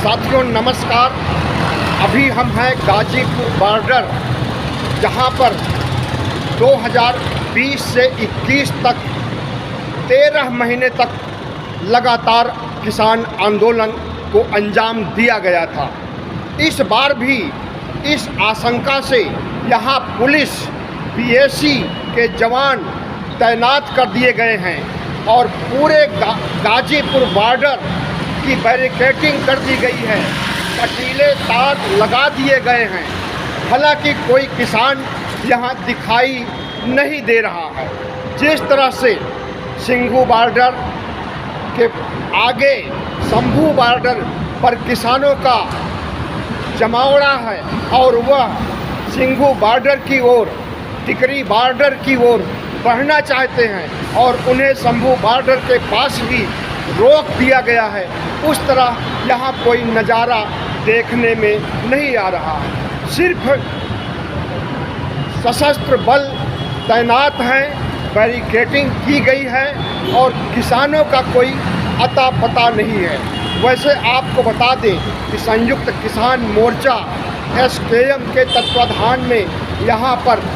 साथियों नमस्कार। अभी हम हैं गाजीपुर बॉर्डर, जहां पर 2020 से 21 तक 13 महीने तक लगातार किसान आंदोलन को अंजाम दिया गया था। इस बार भी इस आशंका से यहाँ पुलिस पीएसी के जवान तैनात कर दिए गए हैं और पूरे गाजीपुर बॉर्डर की बैरिकेडिंग कर दी गई है, कटीले तार लगा दिए गए हैं। हालांकि कोई किसान यहाँ दिखाई नहीं दे रहा है। जिस तरह से सिंघू बॉर्डर के आगे शंभू बॉर्डर पर किसानों का जमावड़ा है और वह सिंघू बॉर्डर की ओर, टिकरी बॉर्डर की ओर बढ़ना चाहते हैं और उन्हें शंभू बॉर्डर के पास ही रोक दिया गया है, उस तरह यहाँ कोई नज़ारा देखने में नहीं आ रहा है। सिर्फ सशस्त्र बल तैनात हैं, बैरिकेडिंग की गई है और किसानों का कोई अता पता नहीं है। वैसे आपको बता दें कि संयुक्त किसान मोर्चा SKM के तत्वाधान में यहाँ पर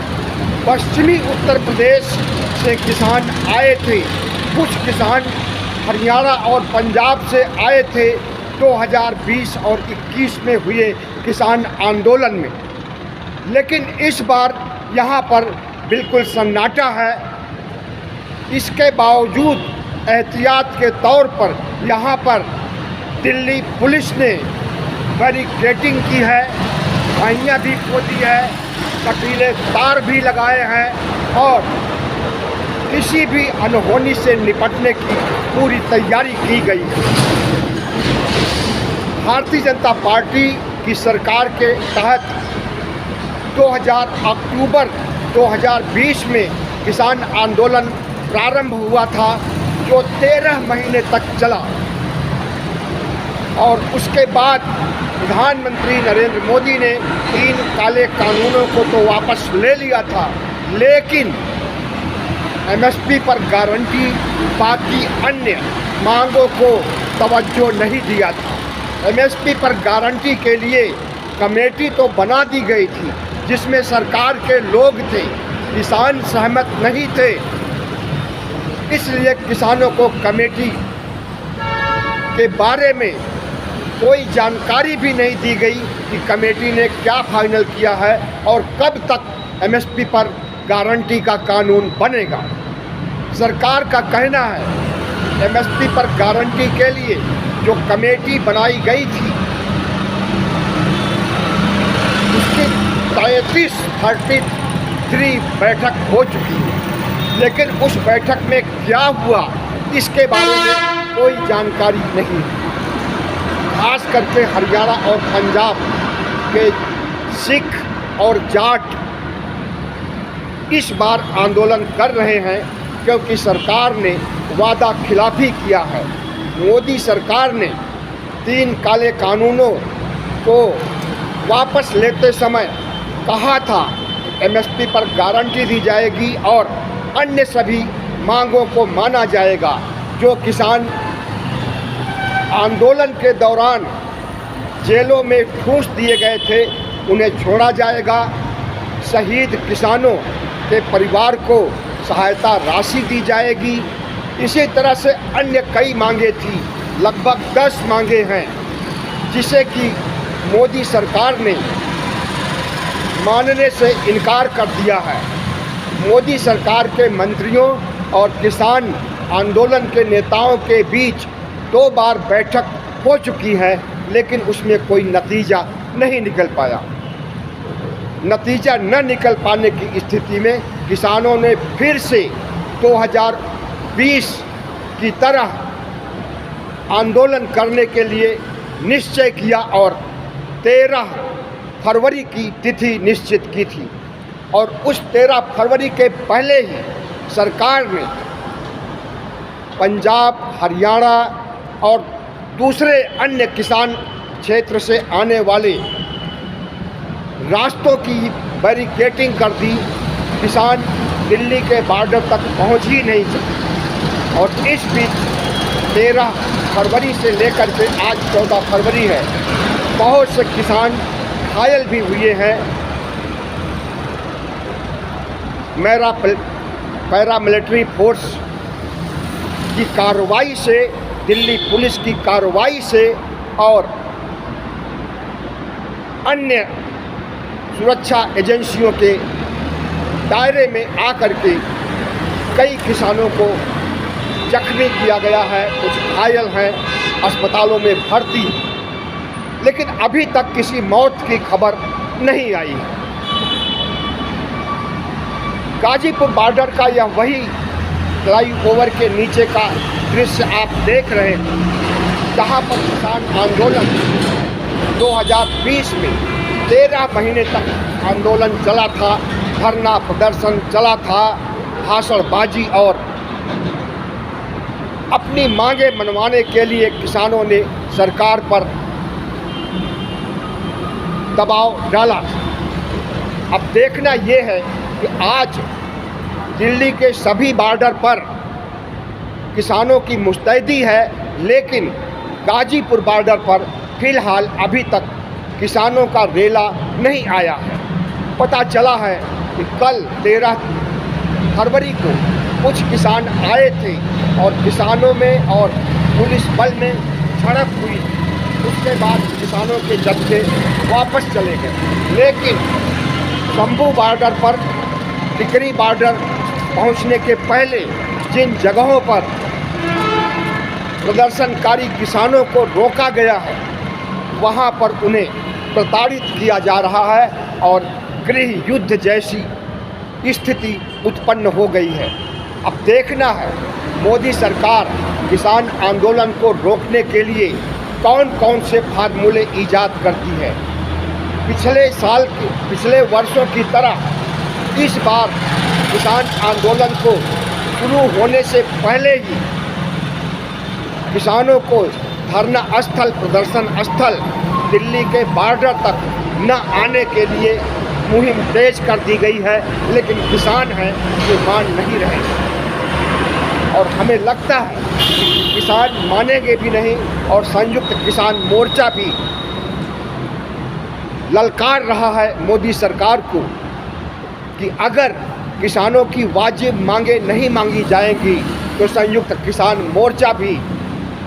पश्चिमी उत्तर प्रदेश से किसान आए थे। कुछ किसान हरियाणा और पंजाब से आए थे 2020 और 21 में हुए किसान आंदोलन में, लेकिन इस बार यहाँ पर बिल्कुल सन्नाटा है। इसके बावजूद एहतियात के तौर पर यहाँ पर दिल्ली पुलिस ने बैरिकेडिंग की है, खाइयाँ भी खोदी है, कटीले तार भी लगाए हैं और किसी भी अनहोनी से निपटने की पूरी तैयारी की गई है। भारतीय जनता पार्टी की सरकार के तहत अक्टूबर 2020 में किसान आंदोलन प्रारंभ हुआ था, जो 13 महीने तक चला और उसके बाद प्रधानमंत्री नरेंद्र मोदी ने 3 काले कानूनों को तो वापस ले लिया था, लेकिन MSP पर गारंटी, बाकी अन्य मांगों को तवज्जो नहीं दिया था। MSP पर गारंटी के लिए कमेटी तो बना दी गई थी, जिसमें सरकार के लोग थे, किसान सहमत नहीं थे। इसलिए किसानों को कमेटी के बारे में कोई जानकारी भी नहीं दी गई कि कमेटी ने क्या फाइनल किया है और कब तक MSP पर गारंटी का कानून बनेगा। सरकार का कहना है MSP पर गारंटी के लिए जो कमेटी बनाई गई थी उसकी 33 बैठक हो चुकी है, लेकिन उस बैठक में क्या हुआ इसके बारे में कोई जानकारी नहीं है। खास करके हरियाणा और पंजाब के सिख और जाट इस बार आंदोलन कर रहे हैं, क्योंकि सरकार ने वादा खिलाफी किया है। मोदी सरकार ने 3 काले कानूनों को वापस लेते समय कहा था MSP पर गारंटी दी जाएगी और अन्य सभी मांगों को माना जाएगा। जो किसान आंदोलन के दौरान जेलों में ठूंस दिए गए थे उन्हें छोड़ा जाएगा। शहीद किसानों के परिवार को सहायता राशि दी जाएगी। इसी तरह से अन्य कई मांगे थी, लगभग 10 मांगे हैं, जिसे कि मोदी सरकार ने मानने से इनकार कर दिया है। मोदी सरकार के मंत्रियों और किसान आंदोलन के नेताओं के बीच 2 बार बैठक हो चुकी है, लेकिन उसमें कोई नतीजा नहीं निकल पाया। नतीजा न निकल पाने की स्थिति में किसानों ने फिर से 2020 की तरह आंदोलन करने के लिए निश्चय किया और 13 फरवरी की तिथि निश्चित की थी और उस 13 फरवरी के पहले ही सरकार ने पंजाब, हरियाणा और दूसरे अन्य किसान क्षेत्र से आने वाले रास्तों की बैरिकेडिंग कर दी। किसान दिल्ली के बॉर्डर तक पहुंच ही नहीं सके और इस बीच 13 फरवरी से लेकर के आज 14 फरवरी है, बहुत से किसान घायल भी हुए हैं। मेरा पैरामिलिट्री फोर्स की कार्रवाई से, दिल्ली पुलिस की कार्रवाई से और अन्य सुरक्षा एजेंसियों के दायरे में आकर के कई किसानों को जख्मी किया गया है, कुछ घायल हैं, अस्पतालों में भर्ती, लेकिन अभी तक किसी मौत की खबर नहीं आई है। गाजीपुर बॉर्डर का यह वही फ्लाईओवर के नीचे का दृश्य आप देख रहे हैं, जहां पर किसान आंदोलन 2020 में 13 महीने तक आंदोलन चला था, धरना प्रदर्शन चला था, भाषणबाजी और अपनी मांगे मनवाने के लिए किसानों ने सरकार पर दबाव डाला। अब देखना ये है कि आज दिल्ली के सभी बॉर्डर पर किसानों की मुस्तैदी है, लेकिन गाजीपुर बॉर्डर पर फिलहाल अभी तक किसानों का रेला नहीं आया है। पता चला है कि कल 13 फरवरी को कुछ किसान आए थे और किसानों में और पुलिस बल में झड़प हुई, उसके बाद किसानों के जत्थे वापस चले गए। लेकिन शंभू बॉर्डर पर, टिकरी बॉर्डर पहुंचने के पहले जिन जगहों पर प्रदर्शनकारी किसानों को रोका गया है, वहां पर उन्हें प्रताड़ित किया जा रहा है और गृह युद्ध जैसी स्थिति उत्पन्न हो गई है। अब देखना है मोदी सरकार किसान आंदोलन को रोकने के लिए कौन कौन से फार्मूले ईजाद करती है। पिछले वर्षों की तरह इस बार किसान आंदोलन को शुरू होने से पहले ही किसानों को धरना स्थल, प्रदर्शन स्थल दिल्ली के बॉर्डर तक न आने के लिए मुहिम तेज कर दी गई है, लेकिन किसान हैं जो मान नहीं रहे और हमें लगता है कि किसान मानेंगे भी नहीं। और संयुक्त किसान मोर्चा भी ललकार रहा है मोदी सरकार को कि अगर किसानों की वाजिब मांगे नहीं मांगी जाएंगी तो संयुक्त किसान मोर्चा भी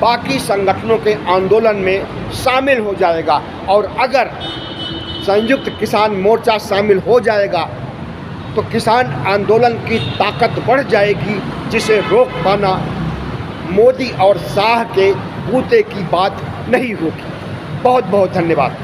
बाकी संगठनों के आंदोलन में शामिल हो जाएगा। और अगर संयुक्त किसान मोर्चा शामिल हो जाएगा तो किसान आंदोलन की ताकत बढ़ जाएगी, जिसे रोक पाना मोदी और शाह के बूते की बात नहीं होगी। बहुत बहुत धन्यवाद।